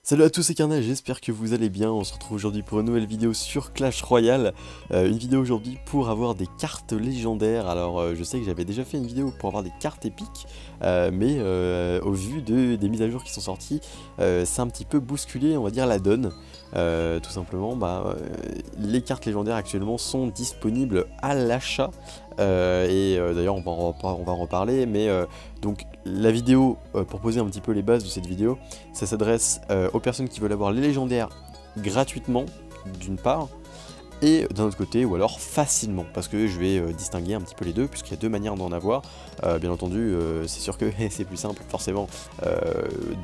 Salut à tous, c'est Carnage, j'espère que vous allez bien. On se retrouve aujourd'hui pour une nouvelle vidéo sur Clash Royale. Une vidéo aujourd'hui pour avoir des cartes légendaires. Alors je sais que j'avais déjà fait une vidéo pour avoir des cartes épiques, mais au vu des mises à jour qui sont sorties, c'est un petit peu bousculé, on va dire, la donne. Tout simplement, les cartes légendaires actuellement sont disponibles à l'achat. D'ailleurs on va en reparler, mais donc la vidéo, pour poser un petit peu les bases de cette vidéo, ça s'adresse aux personnes qui veulent avoir les légendaires gratuitement, d'une part, et d'un autre côté, ou alors facilement, parce que je vais distinguer un petit peu les deux, puisqu'il y a deux manières d'en avoir. Bien entendu, c'est sûr que c'est plus simple, forcément,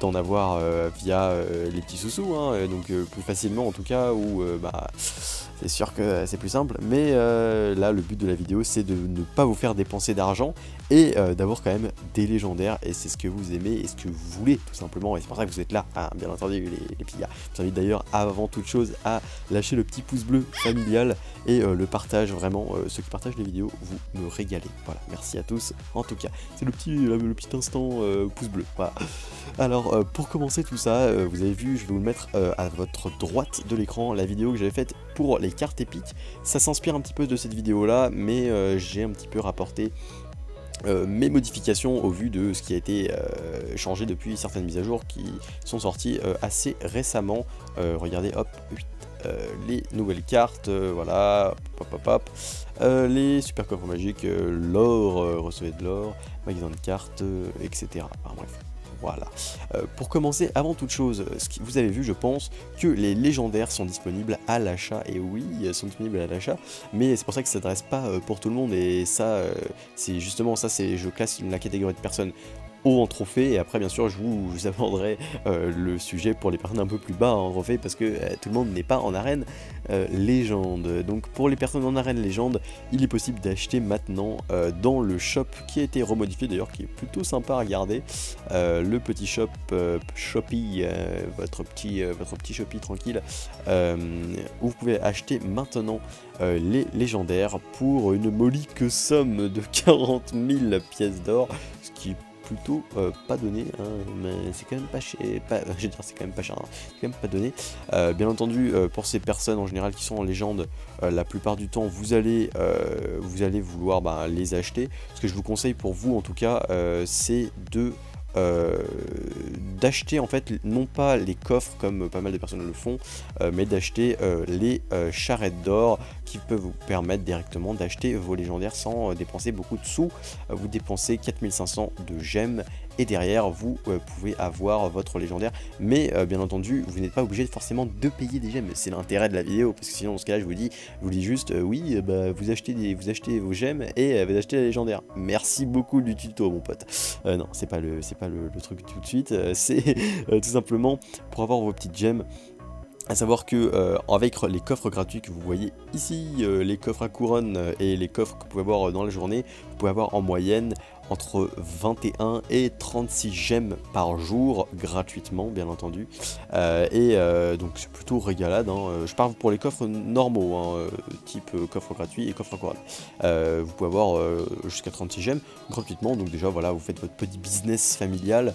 d'en avoir via les petits sous-sous, hein, donc plus facilement en tout cas, ou c'est sûr que c'est plus simple, mais là, le but de la vidéo, c'est de ne pas vous faire dépenser d'argent, et d'avoir quand même des légendaires, et c'est ce que vous aimez, et ce que vous voulez, tout simplement, et c'est pour ça que vous êtes là, hein, bien entendu, les petits gars. Je vous invite d'ailleurs, avant toute chose, à lâcher le petit pouce bleu familial, et le partage, vraiment, ceux qui partagent les vidéos, vous me régalez. Voilà, merci à tous, en tout cas. C'est le petit instant pouce bleu, voilà. Alors, pour commencer tout ça, vous avez vu, je vais vous le mettre à votre droite de l'écran, la vidéo que j'avais faite pour les cartes épiques. Ça s'inspire un petit peu de cette vidéo-là, mais j'ai un petit peu rapporté mes modifications au vu de ce qui a été changé depuis certaines mises à jour qui sont sorties assez récemment. Regardez, hop, 8, les nouvelles cartes, voilà, hop, hop, hop, les super coffres magiques, l'or, recevez de l'or, magasin de cartes, etc. Enfin, bref. Voilà. Pour commencer, avant toute chose, vous avez vu, je pense, que les légendaires sont disponibles à l'achat. Et oui, ils sont disponibles à l'achat, mais c'est pour ça que ça ne s'adresse pas pour tout le monde. Et ça, c'est justement ça, je classe la catégorie de personnes haut en trophée, et après bien sûr je vous aborderai le sujet pour les personnes un peu plus bas en trophée, parce que tout le monde n'est pas en arène légende. Donc pour les personnes en arène légende, il est possible d'acheter maintenant dans le shop qui a été remodifié d'ailleurs, qui est plutôt sympa à regarder, le petit shop Shopee, votre petit Shopee tranquille, où vous pouvez acheter maintenant les légendaires pour une modique somme de 40 000 pièces d'or, ce qui est plutôt pas donné, hein, mais c'est quand même pas cher, je veux dire, c'est quand même pas cher, hein, c'est quand même pas donné. Bien entendu, pour ces personnes en général qui sont en légende, la plupart du temps vous allez vouloir les acheter. Ce que je vous conseille pour vous en tout cas, c'est euh, d'acheter en fait non pas les coffres comme pas mal de personnes le font, mais d'acheter les charrettes d'or qui peuvent vous permettre directement d'acheter vos légendaires sans dépenser beaucoup de sous. Vous dépensez 4500 de gemmes et derrière vous pouvez avoir votre légendaire, mais bien entendu vous n'êtes pas obligé forcément de payer des gemmes. C'est l'intérêt de la vidéo, parce que sinon dans ce cas là je vous dis juste oui, vous achetez vos gemmes et vous achetez la légendaire. Merci beaucoup du tuto mon pote. Non, c'est pas le truc tout de suite, c'est tout simplement pour avoir vos petites gemmes. À savoir que avec les coffres gratuits que vous voyez ici, les coffres à couronne et les coffres que vous pouvez avoir dans la journée, vous pouvez avoir en moyenne entre 21 et 36 gemmes par jour, gratuitement bien entendu. Donc c'est plutôt régalade, hein. Je parle pour les coffres normaux, hein, type coffre gratuit et coffre à couronne. Vous pouvez avoir jusqu'à 36 gemmes gratuitement, donc déjà voilà, vous faites votre petit business familial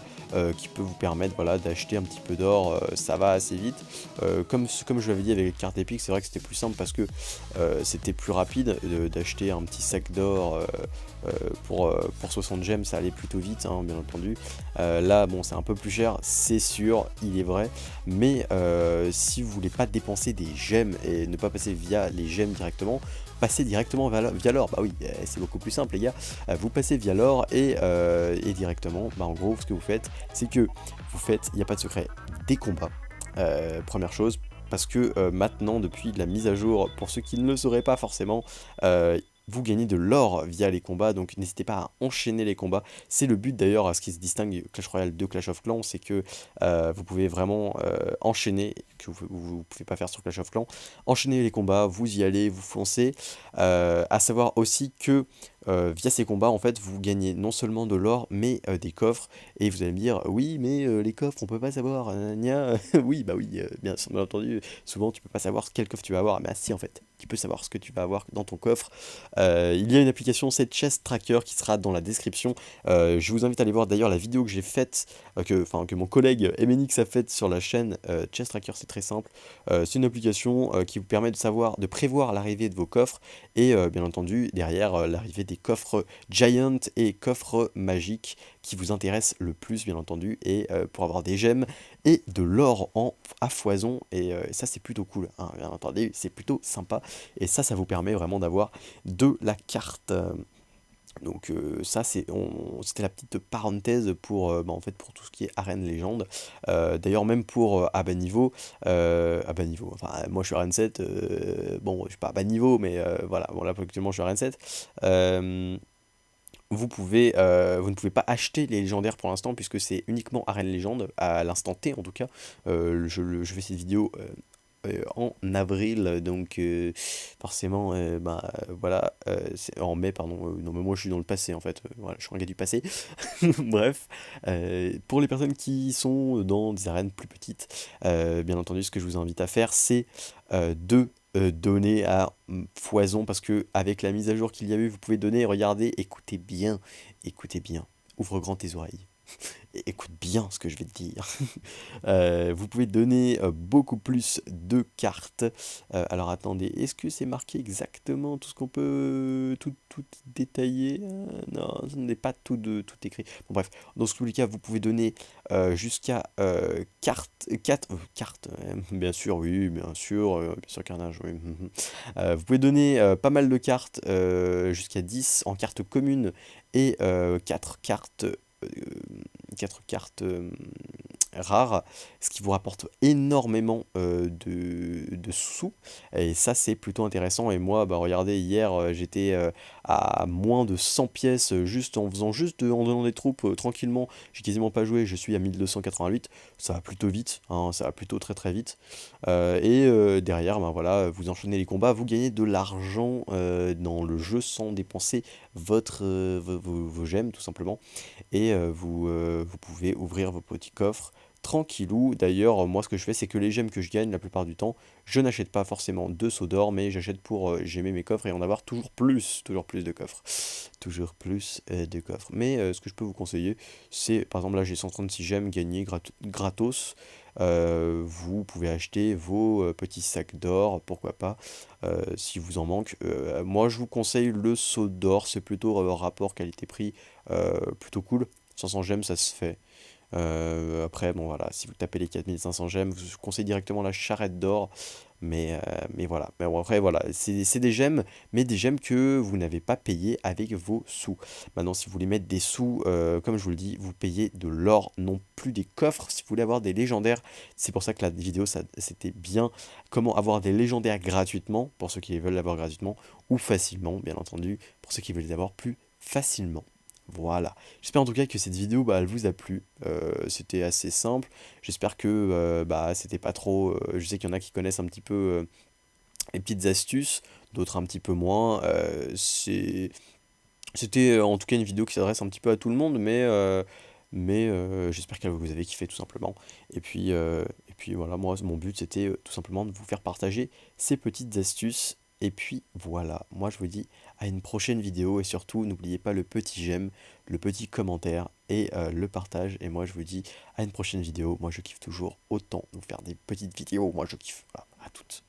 qui peut vous permettre, voilà, d'acheter un petit peu d'or, ça va assez vite. Comme je l'avais dit avec les cartes épiques, c'est vrai que c'était plus simple parce que c'était plus rapide d'acheter un petit sac d'or pour 60 gemmes, ça allait plutôt vite, hein, bien entendu. Là, bon, c'est un peu plus cher, c'est sûr, il est vrai, mais si vous voulez pas dépenser des gemmes et ne pas passer via les gemmes directement, passez directement via l'or. Bah oui, c'est beaucoup plus simple les gars. Vous passez via l'or et directement, en gros, ce que vous faites, c'est que vous faites, il n'y a pas de secret, des combats. Première chose, parce que maintenant, depuis la mise à jour, pour ceux qui ne le sauraient pas forcément, vous gagnez de l'or via les combats, donc n'hésitez pas à enchaîner les combats. C'est le but d'ailleurs, à ce qui se distingue Clash Royale de Clash of Clans, c'est que vous pouvez vraiment enchaîner, que vous ne pouvez pas faire sur Clash of Clans. Enchaîner les combats, vous y allez, vous foncez. À savoir aussi que via ces combats, en fait, vous gagnez non seulement de l'or, mais des coffres. Et vous allez me dire, oui, mais les coffres, on peut pas savoir. Gna. Oui, bah oui, bien entendu, souvent tu peux pas savoir quel coffre tu vas avoir. Mais si, en fait. petit peu savoir ce que tu vas avoir dans ton coffre. Il y a une application, c'est Chest Tracker, qui sera dans la description. Je vous invite à aller voir d'ailleurs la vidéo que j'ai faite, que mon collègue Emenix a faite sur la chaîne. Chest Tracker, c'est très simple. C'est une application qui vous permet de prévoir l'arrivée de vos coffres et bien entendu derrière l'arrivée des coffres Giant et coffres magiques qui vous intéressent le plus bien entendu, et pour avoir des gemmes et de l'or à foison, et ça c'est plutôt cool, hein, bien entendu, c'est plutôt sympa, et ça vous permet vraiment d'avoir de la carte. Donc ça c'était la petite parenthèse pour, en fait, pour tout ce qui est arène légende. D'ailleurs même pour à bas niveau, enfin moi je suis arène 7, bon je suis pas à bas niveau mais voilà, bon là actuellement je suis arène 7. Vous ne pouvez pas acheter les légendaires pour l'instant puisque c'est uniquement arène légende, à l'instant T en tout cas. Je fais cette vidéo en avril, donc forcément, voilà, c'est en mai, pardon, non mais moi je suis dans le passé en fait, voilà, je suis un gars du passé. Bref, pour les personnes qui sont dans des arènes plus petites, bien entendu, ce que je vous invite à faire, c'est de donner à foison, parce que avec la mise à jour qu'il y a eu, vous pouvez donner, regardez, écoutez bien, ouvre grand tes oreilles. Et écoute bien ce que je vais te dire. Vous pouvez donner beaucoup plus de cartes. Alors attendez, est-ce que c'est marqué exactement tout ce qu'on peut tout détailler? Non, ce n'est pas tout écrit. Bon bref, dans tous les cas, vous pouvez donner jusqu'à 4 cartes, bien sûr, oui, bien sûr Carnage, oui. Vous pouvez donner pas mal de cartes, jusqu'à 10 en cartes communes, et 4 cartes 4 cartes rares, ce qui vous rapporte énormément de sous, et ça c'est plutôt intéressant. Et moi, bah regardez, hier j'étais à moins de 100 pièces, juste en donnant des troupes tranquillement, j'ai quasiment pas joué, je suis à 1288, ça va plutôt vite, hein, ça va plutôt très très vite. Derrière, bah voilà, vous enchaînez les combats, vous gagnez de l'argent dans le jeu sans dépenser vos gemmes tout simplement, et vous pouvez ouvrir vos petits coffres tranquillou. D'ailleurs, moi ce que je fais, c'est que les gemmes que je gagne la plupart du temps, je n'achète pas forcément de sauts d'or, mais j'achète pour gemmer mes coffres et en avoir toujours plus de coffres. Toujours plus de coffres. Mais ce que je peux vous conseiller, c'est, par exemple là j'ai 136 gemmes gagnées gratos. Vous pouvez acheter vos petits sacs d'or, pourquoi pas, si vous en manque. Moi je vous conseille le saut d'or, c'est plutôt rapport qualité-prix plutôt cool. 500 gemmes ça se fait. Après, bon voilà, si vous tapez les 4500 gemmes, je vous conseille directement la charrette d'or. Mais voilà. Mais bon, après, voilà, c'est des gemmes, mais des gemmes que vous n'avez pas payé avec vos sous. Maintenant, si vous voulez mettre des sous, comme je vous le dis, vous payez de l'or, non plus des coffres. Si vous voulez avoir des légendaires, c'est pour ça que la vidéo, c'était bien. Comment avoir des légendaires gratuitement, pour ceux qui veulent l'avoir gratuitement, ou facilement, bien entendu, pour ceux qui veulent les avoir plus facilement. Voilà, j'espère en tout cas que cette vidéo elle vous a plu, c'était assez simple, j'espère que c'était pas trop, je sais qu'il y en a qui connaissent un petit peu les petites astuces, d'autres un petit peu moins, c'était en tout cas une vidéo qui s'adresse un petit peu à tout le monde, mais j'espère que vous avez kiffé tout simplement, et puis voilà, moi mon but c'était tout simplement de vous faire partager ces petites astuces. Et puis voilà, moi je vous dis à une prochaine vidéo, et surtout n'oubliez pas le petit j'aime, le petit commentaire et le partage. Et moi je vous dis à une prochaine vidéo, moi je kiffe toujours autant de vous faire des petites vidéos, moi je kiffe. Voilà, à toutes.